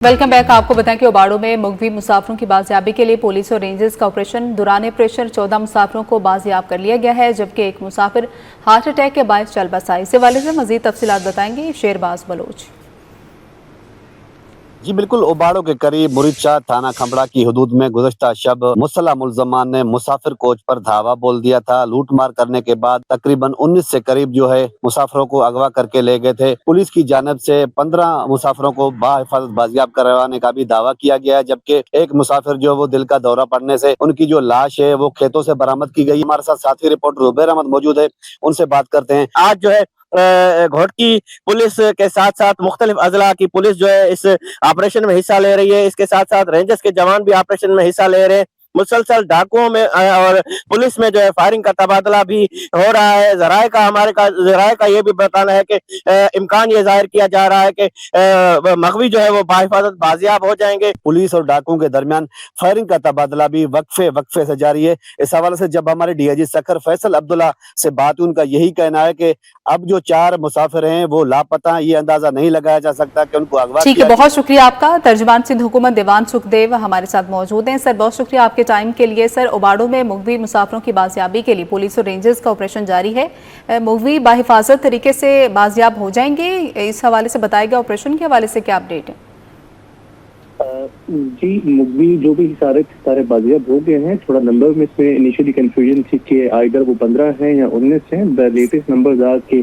Welcome back. आपको बताएं कि ओबाड़ो में मुगवी मुसाफिरों की बाजियाबी के लिए पुलिस और रेंजर्स का ऑपरेशन दुराने प्रेशर 14 मुसाफिरों को बाजियाब कर लिया गया है, जबकि एक मुसाफिर हार्ट अटैक के बायस चल बसा। इस हवाले से मजीद तफसीलात बताएंगे शेरबाज बलोच। जी बिल्कुल, ओबाड़ो के करीब मुरीदशाह थाना खंबड़ा की हदूद में गुज़श्ता शब मुसल्लह मुलजमान ने मुसाफिर कोच पर धावा बोल दिया था। लूटमार करने के बाद तकरीबन 19 से करीब जो है मुसाफिरों को अगवा करके ले गए थे। पुलिस की जानिब से 15 मुसाफिरों को बाहिफाजत बाजियाब करवाने का भी दावा किया गया है, जबकि एक मुसाफिर जो है वो दिल का दौरा पड़ने से उनकी जो लाश है वो खेतों से बरामद की गई। हमारे साथ साथी रिपोर्टर जुबैर अहमद मौजूद है, उनसे बात करते हैं। आज जो है घोट की पुलिस के साथ साथ मुख्तलिफ अजला की पुलिस जो है इस ऑपरेशन में हिस्सा ले रही है। इसके साथ साथ रेंजर्स के जवान भी ऑपरेशन में हिस्सा ले रहे हैं। मुसलसल डाकुओं में और पुलिस में जो है फायरिंग का तबादला भी हो रहा है। जराए का ये भी बताना है कि इम्कान ये जाहिर किया जा रहा है कि मगवी जो है वो बाहिफाजत बाजियाब हो जाएंगे। पुलिस और डाकुओं के दरमियान फायरिंग का तबादला भी वक्फे से जारी है। इस हवाले से जब हमारे डीआईजी सखर फैसल अब्दुल्ला से बात हुई, उनका यही कहना है कि अब जो 4 मुसाफिर हैं वो लापता, ये अंदाजा नहीं लगाया जा सकता कि उनको अगवा ठीक है, बहुत शुक्रिया आपका। तर्जुमान सिंध हुकूमत दीवान सुखदेव हमारे साथ मौजूद हैं। सर, बहुत शुक्रिया आपके टाइम के लिए। सर, ओबाड़ो में मुगवी मुसाफिरों की बाजियाबी के लिए पुलिस और रेंजर्स का ऑपरेशन जारी है। मुगवी बाहिफाजत तरीके से बाजियाब हो जाएंगे, इस हवाले से बताएगा। ऑपरेशन के हवाले से क्या अपडेट है? जी, मुगवी जो भी सारे बाजियाब हो गए हैं। थोड़ा नंबर में इसमें इनिशियली कंफ्यूजन थी कि आइदर वो 15 हैं या 19 हैं। द लेटेस्ट नंबर आ के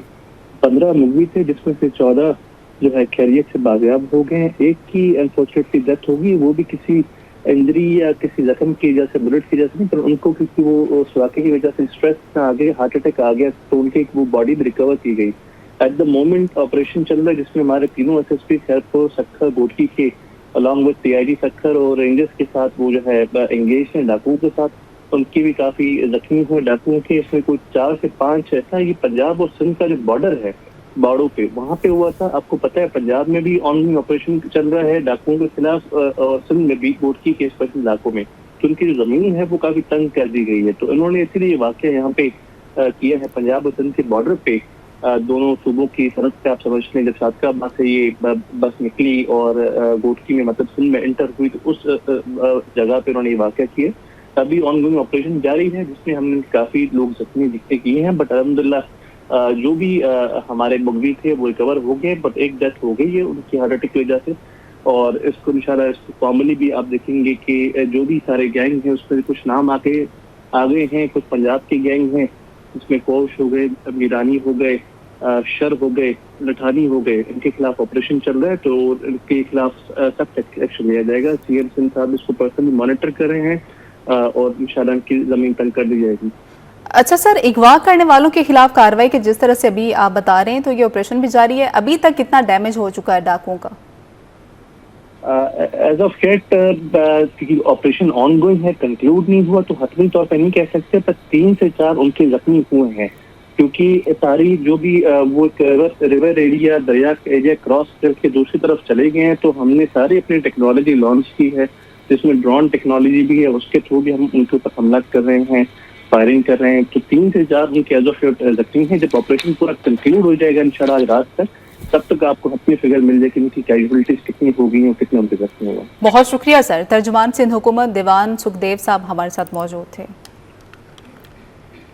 15 मुगवी थे, जिसमें से 14 जो है खैरियत से बाजियाब हो गए हैं। एक की अनफॉर्चुनेटली डेथ होगी, वो भी किसी इंजरी या किसी जख्म की वजह से, बुलेट की वजह से नहीं, पर उनको क्योंकि वो उस वाक़े की वजह से स्ट्रेस में आ गए, हार्ट अटैक आ गया, तो उनके वो बॉडी में रिकवर की गई। एट द मोमेंट ऑपरेशन चल रहा है, जिसमें हमारे तीनों एसएसपी खैरपुर, सखर, गोटकी के अलॉन्ग विद टीआईजी सखर और रेंजर्स के साथ वो जो है एंगेज हैं डाकुओं के साथ। उनकी भी काफी जख्मी हुए डाकुओं के। इसमें कोई 4 से 5 ऐसा, ये पंजाब और सिंध का जो बॉर्डर है बाड़ो पे, वहां पे हुआ था। आपको पता है पंजाब में भी ऑनगोइंग ऑपरेशन चल रहा है डाकुओं के खिलाफ, और सिंध में भी गोटकी के स्पेशल इलाकों में, तो उनकी जो जमीन है वो काफी तंग कर दी गई है। तो इन्होंने इसीलिए वाकया यहाँ पे किया है पंजाब और सिंध के बॉर्डर पे, दोनों सूबों की सरहद पे। आप समझ लें, जब सादकाबाद से ये बस निकली और गोटकी में मतलब सिंध में एंटर हुई, तो उस जगह पे उन्होंने ये वाकया किया। अभी ऑनगोइंग ऑपरेशन जारी है, जिसमें हमने काफी लोग जख्मी दिखते किए हैं, बट अलहमदुलिल्लाह जो भी हमारे मुगवी थे वो रिकवर हो गए, बट एक डेथ हो गई है उनकी हार्ट अटैक की वजह से। और इसको इंशाल्लाह फॉर्मली भी आप देखेंगे कि जो भी सारे गैंग हैं उसमें कुछ नाम आ गए हैं। कुछ पंजाब के गैंग हैं, जिसमें कोश हो गए, मीरानी हो गए, शर हो गए, लठानी हो गए। इनके खिलाफ ऑपरेशन चल रहा है, तो इनके खिलाफ सख्त एक्शन लिया जाएगा। सीएम सिंध साहब इसको पर्सनली मॉनिटर कर रहे हैं और इंशाल्लाह इनकी जमीन तंग कर दी जाएगी। अच्छा सर, अगवा करने वालों के खिलाफ कार्रवाई के जिस तरह से अभी आप बता रहे हैं, तो ये ऑपरेशन भी जारी है। अभी तक कितना डैमेज हो चुका है डाकुओं का? एज ऑफ येट क्योंकि ऑपरेशन ऑनगोइंग है, कंक्लूड नहीं हुआ, तो हतमी तौर पर नहीं कह सकते, पर 3 से 4 उनके जख्मी हुए हैं। क्योंकि सारी जो भी वो रिवर एरिया, दरिया एरिया क्रॉस करके दूसरी तरफ चले गए हैं, तो हमने सारी अपनी टेक्नोलॉजी लॉन्च की है, जिसमें ड्रोन टेक्नोलॉजी भी है। उसके थ्रू भी हम उनके ऊपर हमला कर रहे हैं, फायरिंग कर रहे हैं। तो 3 से 4 उनके एज ऑफ येट जख्मी हैं। जब ऑपरेशन पूरा कंक्लूड हो जाएगा इंशाल्लाह आज रात तक, तब तक आपको अपनी फिगर मिल जाएगी उनकी कैजुअलिटीज कितनी हो गई हैं, कितने उनके जख्मी हुआ। बहुत शुक्रिया सर। तर्जुमान सिंध हुकूमत दीवान सुखदेव साहब हमारे साथ मौजूद थे।